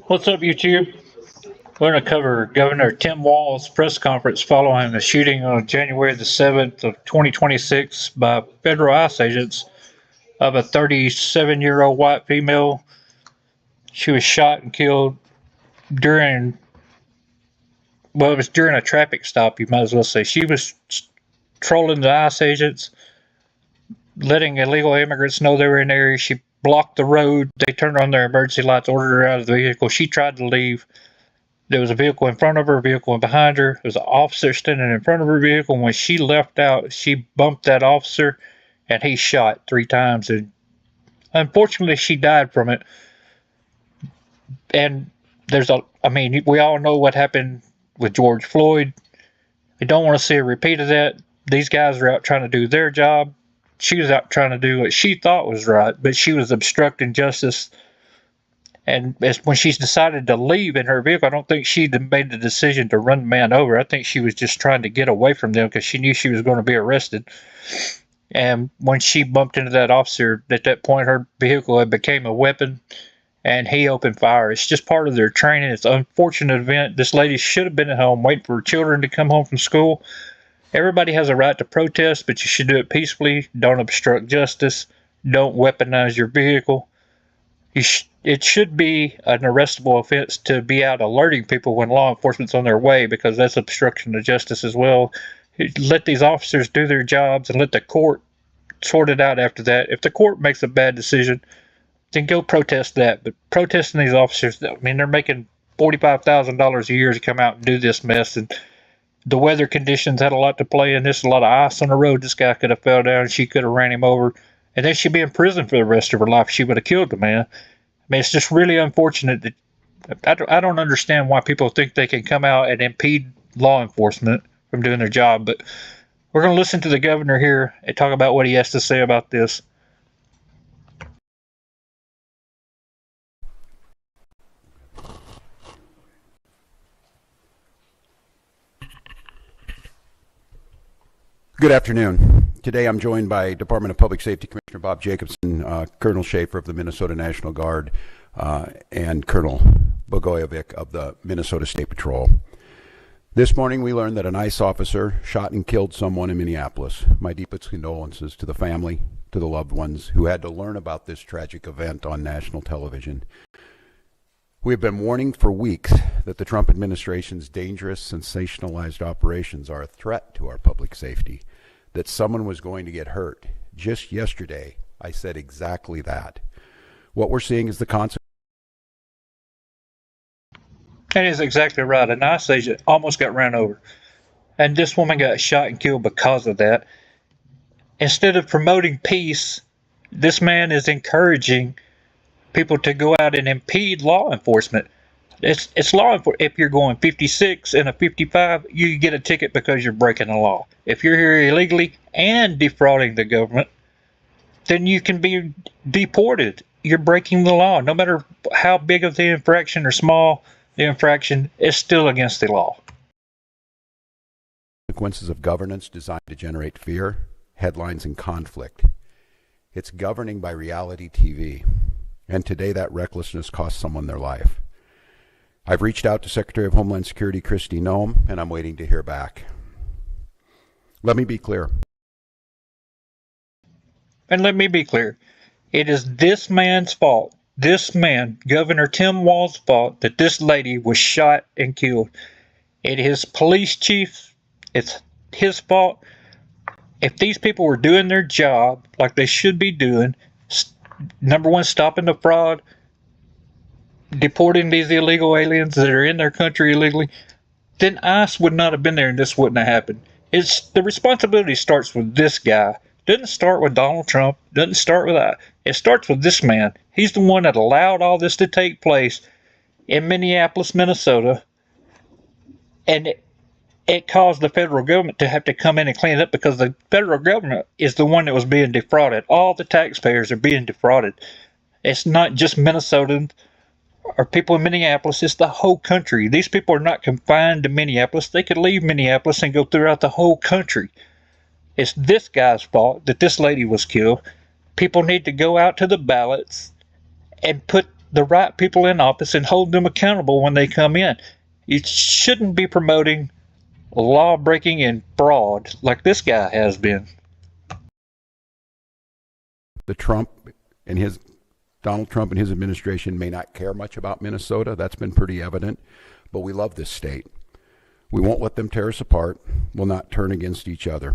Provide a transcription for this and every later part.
What's up, YouTube? We're going to cover Governor Tim Walz's press conference following the shooting on January the 7th of 2026 by federal ICE agents of a 37-year-old white female. She was shot and killed during, well, it was during a traffic stop, you might as well say. She was trolling the ICE agents, letting illegal immigrants know they were in the area. She blocked the road. They turned on their emergency lights, ordered her out of the vehicle. She tried to leave. There was a vehicle in front of her, a vehicle behind her. There was an officer standing in front of her vehicle. When she left out, she bumped that officer, and he shot 3 times. And unfortunately, she died from it. And we all know what happened with George Floyd. We don't want to see a repeat of that. These guys are out trying to do their job. She was out trying to do what she thought was right, but she was obstructing justice. And when she's decided to leave in her vehicle, I don't think she made the decision to run the man over. I think she was just trying to get away from them because she knew she was going to be arrested. And when she bumped into that officer, at that point, her vehicle had became a weapon, and he opened fire. It's just part of their training. It's an unfortunate event. This lady should have been at home waiting for her children to come home from school. Everybody has a right to protest, but you should do it peacefully. Don't obstruct justice. Don't weaponize your vehicle. It should be an arrestable offense to be out alerting people when law enforcement's on their way, because that's obstruction of justice as well. Let these officers do their jobs and let the court sort it out after that. If the court makes a bad decision, then go protest that. But protesting these officers, they're making $45,000 a year to come out and do this mess. And the weather conditions had a lot to play in this. A lot of ice on the road. This guy could have fell down. She could have ran him over. And then she'd be in prison for the rest of her life. She would have killed the man. It's just really unfortunate that I don't understand why people think they can come out and impede law enforcement from doing their job. But we're going to listen to the governor here and talk about what he has to say about this. Good afternoon. Today I'm joined by Department of Public Safety Commissioner Bob Jacobson, Colonel Schaefer of the Minnesota National Guard, and Colonel Bogojevic of the Minnesota State Patrol. This morning we learned that an ICE officer shot and killed someone in Minneapolis. My deepest condolences to the family, to the loved ones who had to learn about this tragic event on national television. We have been warning for weeks that the Trump administration's dangerous, sensationalized operations are a threat to our public safety, that someone was going to get hurt. Just yesterday, I said exactly that. What we're seeing is the consequence. That is exactly right. An ICE agent almost got ran over. And this woman got shot and killed because of that. Instead of promoting peace, this man is encouraging people to go out and impede law enforcement. It's law enforcement. If you're going 56 and a 55, you get a ticket because you're breaking the law. If you're here illegally and defrauding the government, then you can be deported. You're breaking the law. No matter how big of the infraction or small the infraction, is still against the law. Consequences of governance designed to generate fear, headlines, and conflict. It's governing by reality TV. And today that recklessness cost someone their life. I've reached out to Secretary of Homeland Security Kristi Noem, and I'm waiting to hear back. Let me be clear. And let me be clear. It is this man's fault, this man, Governor Tim Walz's fault, that this lady was shot and killed. It is police chief. It's his fault. If these people were doing their job like they should be doing, number one, stopping the fraud, deporting these illegal aliens that are in their country illegally, then ICE would not have been there and this wouldn't have happened. The responsibility starts with this guy. It doesn't start with Donald Trump. It doesn't start with I. It starts with this man. He's the one that allowed all this to take place in Minneapolis, Minnesota, and it caused the federal government to have to come in and clean it up, because the federal government is the one that was being defrauded. All the taxpayers are being defrauded. It's not just Minnesotans or people in Minneapolis, it's the whole country. These people are not confined to Minneapolis. They could leave Minneapolis and go throughout the whole country. It's this guy's fault that this lady was killed. People need to go out to the ballots and put the right people in office and hold them accountable when they come in. You shouldn't be promoting law breaking and fraud like this guy has been. Donald Trump and his administration may not care much about Minnesota. That's been pretty evident. But we love this state. We won't let them tear us apart. We'll not turn against each other.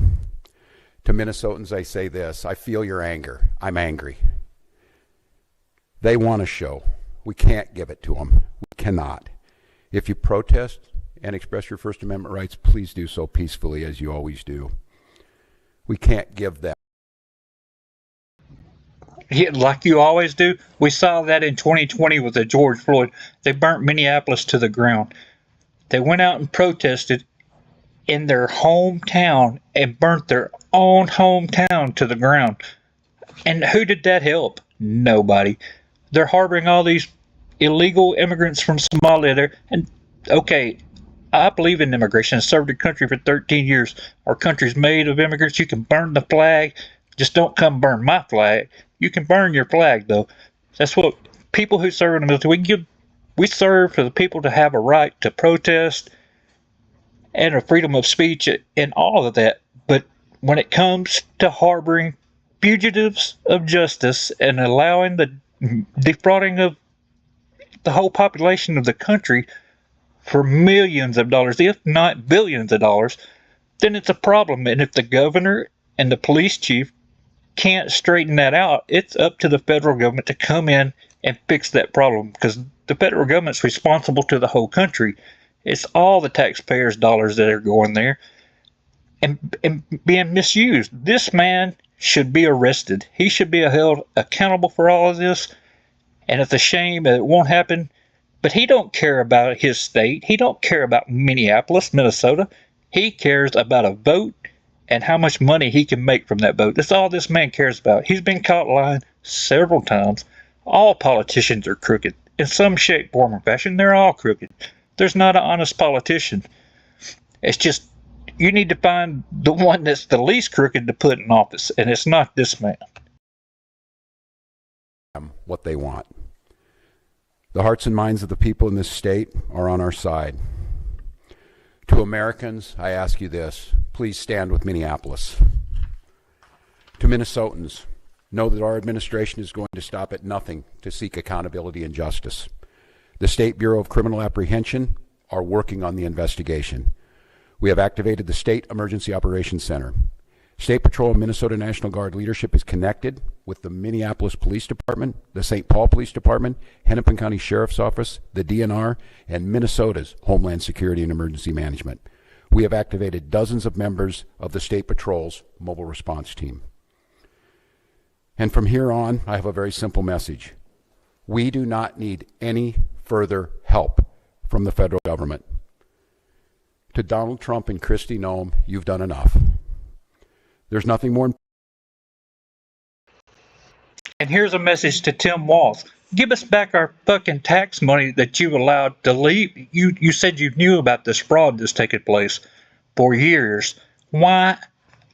To Minnesotans, I say this: I feel your anger. I'm angry. They want a show. We can't give it to them. We cannot. If you protest and express your First Amendment rights, please do so peacefully, as you always do. We can't give that. Yeah, like you always do. We saw that in 2020 with the George Floyd. They burnt Minneapolis to the ground. They went out and protested in their hometown and burnt their own hometown to the ground. And who did that help? Nobody. They're harboring all these illegal immigrants from Somalia there. And okay, I believe in immigration. I served the country for 13 years. Our country's made of immigrants. You can burn the flag. Just don't come burn my flag. You can burn your flag, though. That's what people who serve in the military, we serve for the people to have a right to protest and a freedom of speech and all of that. But when it comes to harboring fugitives of justice and allowing the defrauding of the whole population of the country for millions of dollars, if not billions of dollars, then it's a problem. And if the governor and the police chief can't straighten that out, it's up to the federal government to come in and fix that problem, because the federal government's responsible to the whole country. It's all the taxpayers' dollars that are going there and being misused. This man should be arrested. He should be held accountable for all of this, and it's a shame that it won't happen. But he don't care about his state. He don't care about Minneapolis, Minnesota. He cares about a vote and how much money he can make from that vote. That's all this man cares about. He's been caught lying several times. All politicians are crooked. In some shape, form, or fashion, they're all crooked. There's not an honest politician. It's just, you need to find the one that's the least crooked to put in office, and it's not this man. What they want. The hearts and minds of the people in this state are on our side. To Americans, I ask you this: please stand with Minneapolis. To Minnesotans, know that our administration is going to stop at nothing to seek accountability and justice. The State Bureau of Criminal Apprehension are working on the investigation. We have activated the State Emergency Operations Center. State Patrol and Minnesota National Guard leadership is connected with the Minneapolis Police Department, the St. Paul Police Department, Hennepin County Sheriff's Office, the DNR, and Minnesota's Homeland Security and Emergency Management. We have activated dozens of members of the State Patrol's Mobile Response Team. And from here on, I have a very simple message. We do not need any further help from the federal government. To Donald Trump and Kristi Noem, you've done enough. There's nothing more. And here's a message to Tim Walz. Give us back our fucking tax money that you allowed to leave. You said you knew about this fraud that's taken place for years. Why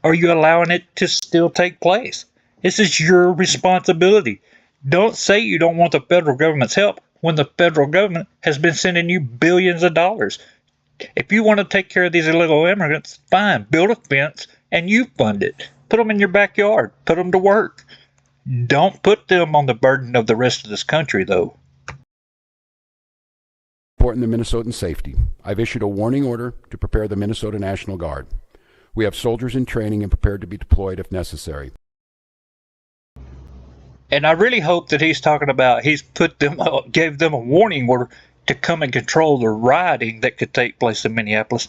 are you allowing it to still take place? This is your responsibility. Don't say you don't want the federal government's help when the federal government has been sending you billions of dollars. If you want to take care of these illegal immigrants, fine, build a fence and you fund it. Put them in your backyard. Put them to work. Don't put them on the burden of the rest of this country, though. Important the Minnesotan safety. I've issued a warning order to prepare the Minnesota National Guard. We have soldiers in training and prepared to be deployed if necessary. And I really hope that he's talking about gave them a warning order to come and control the rioting that could take place in Minneapolis.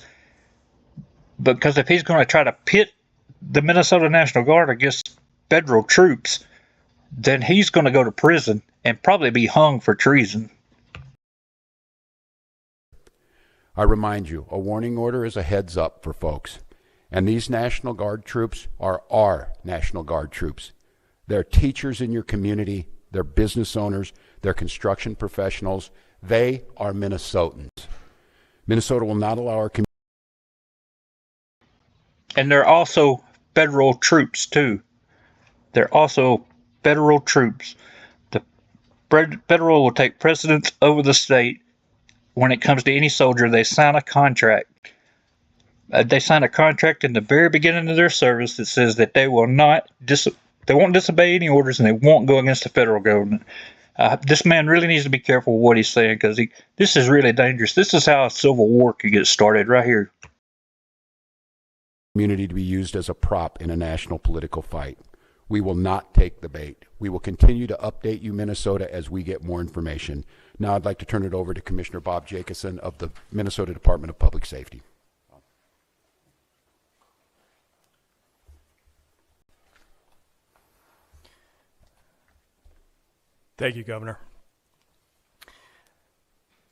Because if he's going to try to pit the Minnesota National Guard against federal troops, then he's going to go to prison and probably be hung for treason. I remind you, a warning order is a heads up for folks. And these National Guard troops are our National Guard troops. They're teachers in your community, they're business owners, they're construction professionals. They are Minnesotans. Minnesota will not allow our community. And they're also federal troops, too. They're also federal troops. The Federal will take precedence over the state when it comes to any soldier. They sign a contract. They sign a contract in the very beginning of their service that says that they will not they won't disobey any orders, and they won't go against the federal government. This man really needs to be careful with what he's saying, because this is really dangerous. This is how a civil war could get started right here. Community to be used as a prop in a national political fight. We will not take the bait. We will continue to update you, Minnesota, as we get more information. Now I'd like to turn it over to Commissioner Bob Jacobson of the Minnesota Department of Public Safety. Thank you, Governor.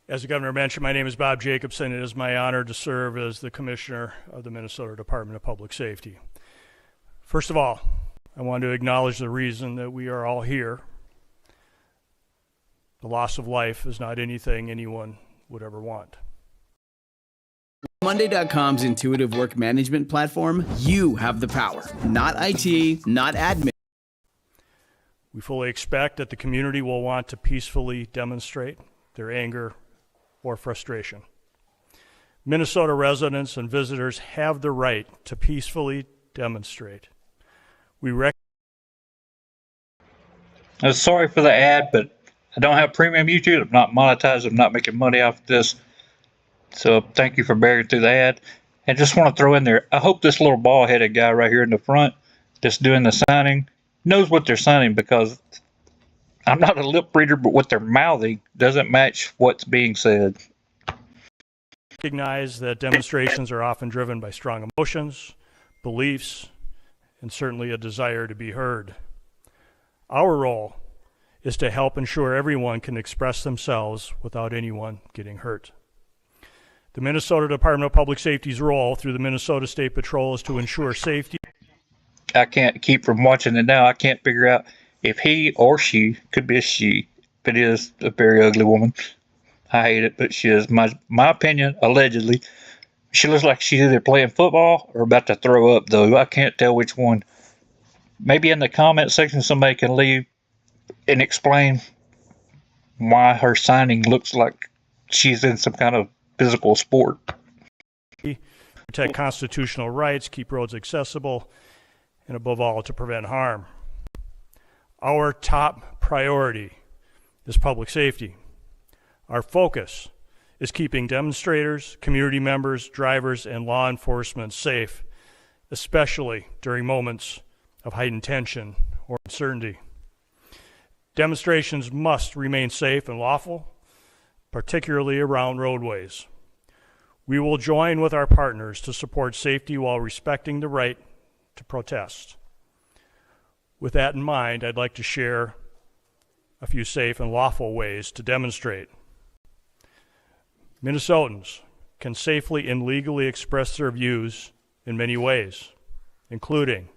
As the Governor mentioned, my name is Bob Jacobson. It is my honor to serve as the Commissioner of the Minnesota Department of Public Safety. First of all, I want to acknowledge the reason that we are all here. The loss of life is not anything anyone would ever want. Monday.com's intuitive work management platform, you have the power, not IT, not admin. We fully expect that the community will want to peacefully demonstrate their anger or frustration. Minnesota residents and visitors have the right to peacefully demonstrate. Sorry for the ad, but I don't have premium YouTube. I'm not monetized. I'm not making money off of this. So thank you for bearing through the ad. And just want to throw in there, I hope this little bald-headed guy right here in the front that's doing the signing knows what they're signing, because I'm not a lip reader, but what they're mouthing doesn't match what's being said. Recognize that demonstrations are often driven by strong emotions, beliefs, and certainly a desire to be heard. Our role is to help ensure everyone can express themselves without anyone getting hurt. The Minnesota Department of Public Safety's role through the Minnesota State Patrol is to ensure safety. I can't keep from watching it now. I can't figure out if he or she, could be a she, but it is a very ugly woman. I hate it, but she is. My opinion, allegedly, she looks like she's either playing football or about to throw up, though. I can't tell which one. Maybe in the comment section somebody can leave and explain why her signing looks like she's in some kind of physical sport. Protect constitutional rights, keep roads accessible, and above all, to prevent harm. Our top priority is public safety. Our focus is keeping demonstrators, community members, drivers, and law enforcement safe, especially during moments of heightened tension or uncertainty. Demonstrations must remain safe and lawful, particularly around roadways. We will join with our partners to support safety while respecting the right to protest. With that in mind, I'd like to share a few safe and lawful ways to demonstrate. Minnesotans can safely and legally express their views in many ways, including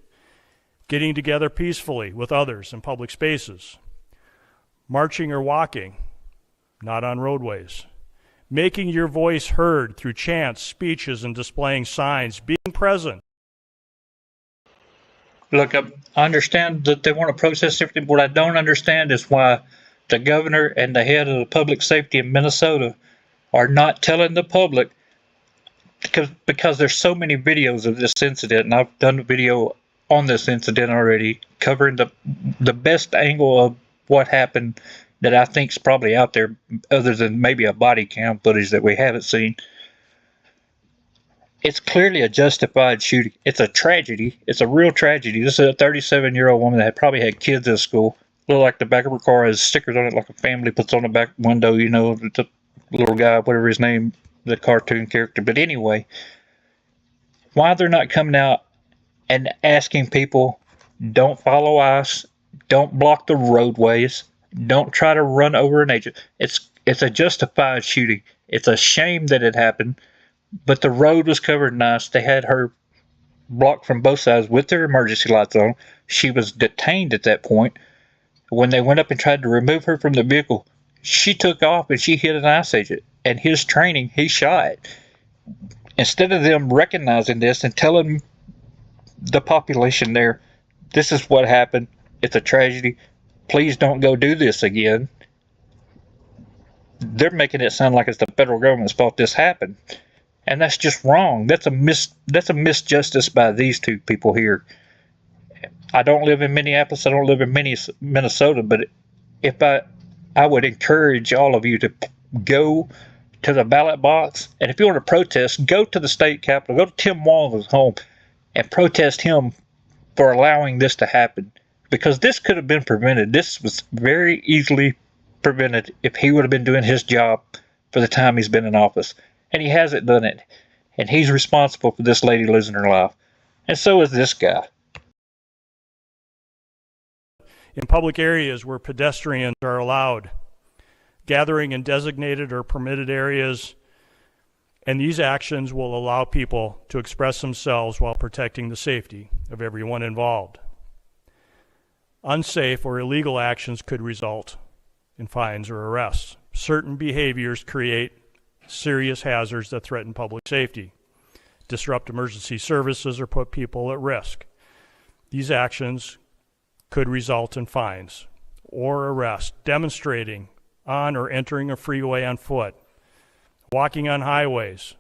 getting together peacefully with others in public spaces, marching or walking, not on roadways, making your voice heard through chants, speeches, and displaying signs, being present. Look, I understand that they want to protest everything. What I don't understand is why the governor and the head of the public safety in Minnesota are not telling the public, because there's so many videos of this incident, and I've done a video on this incident already, covering the best angle of what happened that I think is probably out there, other than maybe a body cam footage that we haven't seen. It's clearly a justified shooting. It's a tragedy. It's a real tragedy. This is a 37-year-old woman that probably had kids at school. Look like the back of her car has stickers on it, like a family puts on the back window, you know, the little guy, whatever his name, the cartoon character. But anyway, why they're not coming out and asking people, don't follow us, don't block the roadways, don't try to run over an agent. It's a justified shooting. It's a shame that it happened, but the road was covered nice. They had her blocked from both sides with their emergency lights on. She was detained at that point. When they went up and tried to remove her from the vehicle, she took off and she hit an ICE agent. And his training, he shot. Instead of them recognizing this and telling the population there, this is what happened, it's a tragedy, please don't go do this again, they're making it sound like it's the federal government's fault this happened. And that's just wrong. That's a misjustice by these two people here. I don't live in Minneapolis. I don't live in Minnesota. But if I would encourage all of you to go to the ballot box. And if you want to protest, go to the state capitol. Go to Tim Walz's home and protest him for allowing this to happen. Because this could have been prevented. This was very easily prevented if he would have been doing his job for the time he's been in office. And he hasn't done it. And he's responsible for this lady losing her life. And so is this guy. In public areas where pedestrians are allowed, gathering in designated or permitted areas, and these actions will allow people to express themselves while protecting the safety of everyone involved. Unsafe or illegal actions could result in fines or arrests. Certain behaviors create serious hazards that threaten public safety, disrupt emergency services, or put people at risk. These actions could result in fines or arrest. Demonstrating on or entering a freeway on foot, walking on highways,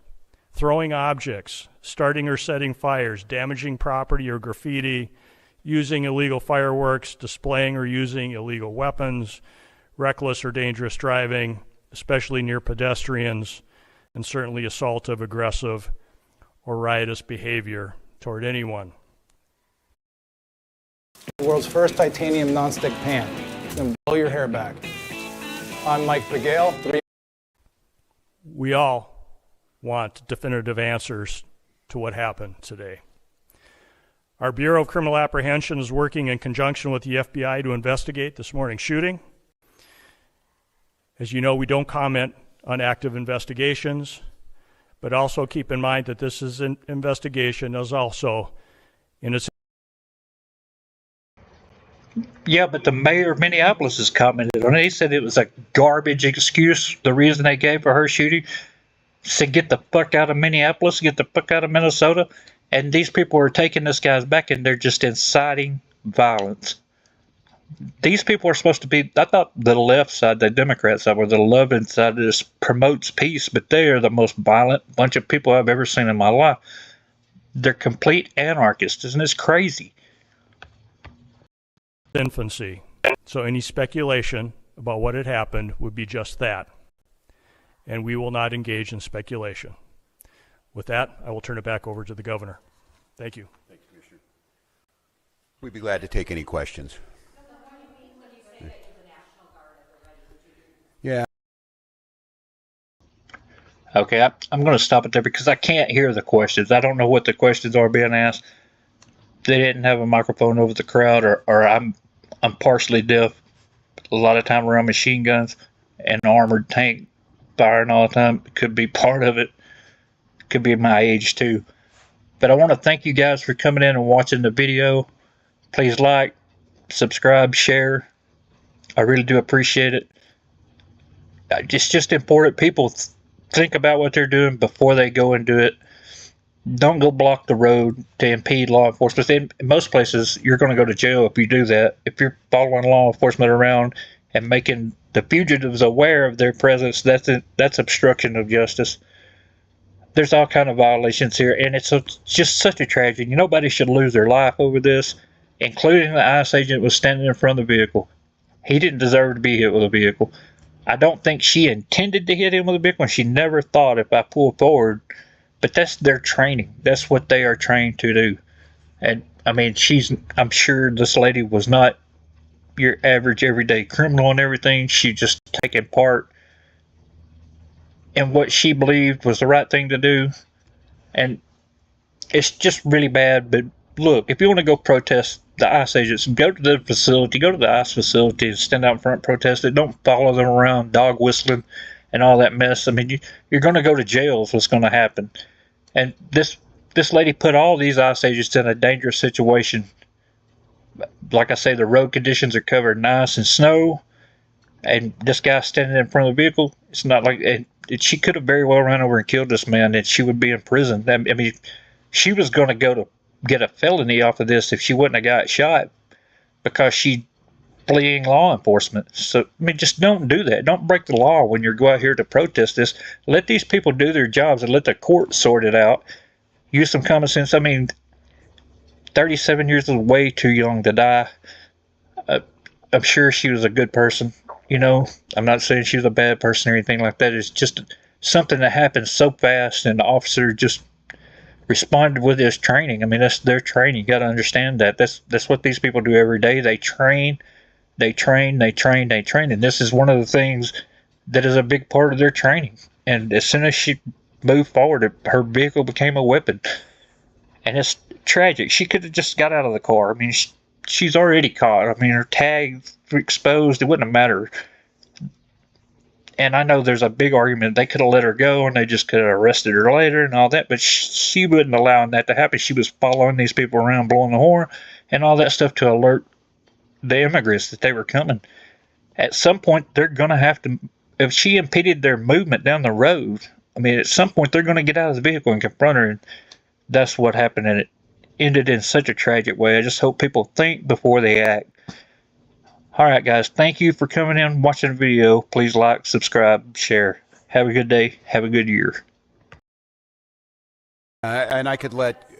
throwing objects, starting or setting fires, damaging property or graffiti, using illegal fireworks, displaying or using illegal weapons, reckless or dangerous driving, especially near pedestrians, and certainly assault of aggressive or riotous behavior toward anyone. The world's first titanium nonstick pan. It's going to blow your hair back. I'm Mike Begale. We all want definitive answers to what happened today. Our Bureau of Criminal Apprehension is working in conjunction with the FBI to investigate this morning's shooting. As you know, we don't comment on active investigations, but also keep in mind that this is an investigation is also in its. Yeah, but the mayor of Minneapolis has commented on it. He said it was a garbage excuse, the reason they gave for her shooting. Said get the fuck out of Minneapolis, get the fuck out of Minnesota. And these people are taking this guy's back and they're just inciting violence. These people are supposed to be, I thought the left side, the Democrat side, were the loving side that just promotes peace, but they are the most violent bunch of people I've ever seen in my life. They're complete anarchists, and it's crazy. Infancy. So any speculation about what had happened would be just that. And we will not engage in speculation. With that, I will turn it back over to the governor. Thank you. Thank you, Commissioner. We'd be glad to take any questions. Yeah. Okay, I'm going to stop it there because I can't hear the questions. I don't know what the questions are being asked. They didn't have a microphone over the crowd, or I'm partially deaf. A lot of time around machine guns and an armored tank firing all the time. It could be part of it. Could be my age too. But I want to thank you guys for coming in and watching the video. Please like, subscribe, share. I really do appreciate it. It's just important people think about what they're doing before they go and do it. Don't go block the road to impede law enforcement. In most places, you're going to go to jail if you do that. If you're following law enforcement around and making the fugitives aware of their presence, that's obstruction of justice. There's all kind of violations here, and it's just such a tragedy. Nobody should lose their life over this, including the ICE agent was standing in front of the vehicle. He didn't deserve to be hit with a vehicle. I don't think she intended to hit him with a vehicle, and she never thought if I pulled forward. But that's their training. That's what they are trained to do. And I mean, I'm sure this lady was not your average everyday criminal and everything. She just taking part in what she believed was the right thing to do. And it's just really bad. But look, if you want to go protest the ICE agents, go to the facility, go to the ICE facility and stand out in front, protest it. Don't follow them around, dog whistling and all that mess. I mean, you're going to go to jail is what's going to happen. And this lady put all these ICE agents in a dangerous situation. Like I say, the road conditions are covered in ice and snow. And this guy standing in front of the vehicle, it's not like she could have very well run over and killed this man, and she would be in prison. I mean, she was going to go to get a felony off of this if she wouldn't have got shot, because she fleeing law enforcement. So, I mean, just don't do that. Don't break the law when you go out here to protest this. Let these people do their jobs and let the court sort it out. Use some common sense. I mean, 37 years is way too young to die. I'm sure she was a good person. You know, I'm not saying she was a bad person or anything like that. It's just something that happened so fast, and the officer just responded with his training. I mean, that's their training. You got to understand that. That's what these people do every day. They train, and this is one of the things that is a big part of their training. And as soon as she moved forward, her vehicle became a weapon. And it's tragic. She could have just got out of the car. I mean, she's already caught. I mean, her tag exposed. It wouldn't have mattered. And I know there's a big argument. They could have let her go and they just could have arrested her later and all that. But she wasn't allowing that to happen. She was following these people around, blowing the horn and all that stuff to alert the immigrants that they were coming. At some point, they're going to have to, if she impeded their movement down the road, I mean, at some point, they're going to get out of the vehicle and confront her. And that's what happened. And it ended in such a tragic way. I just hope people think before they act. All right, guys. Thank you for coming in and watching the video. Please like, subscribe, share. Have a good day. Have a good year. And I could let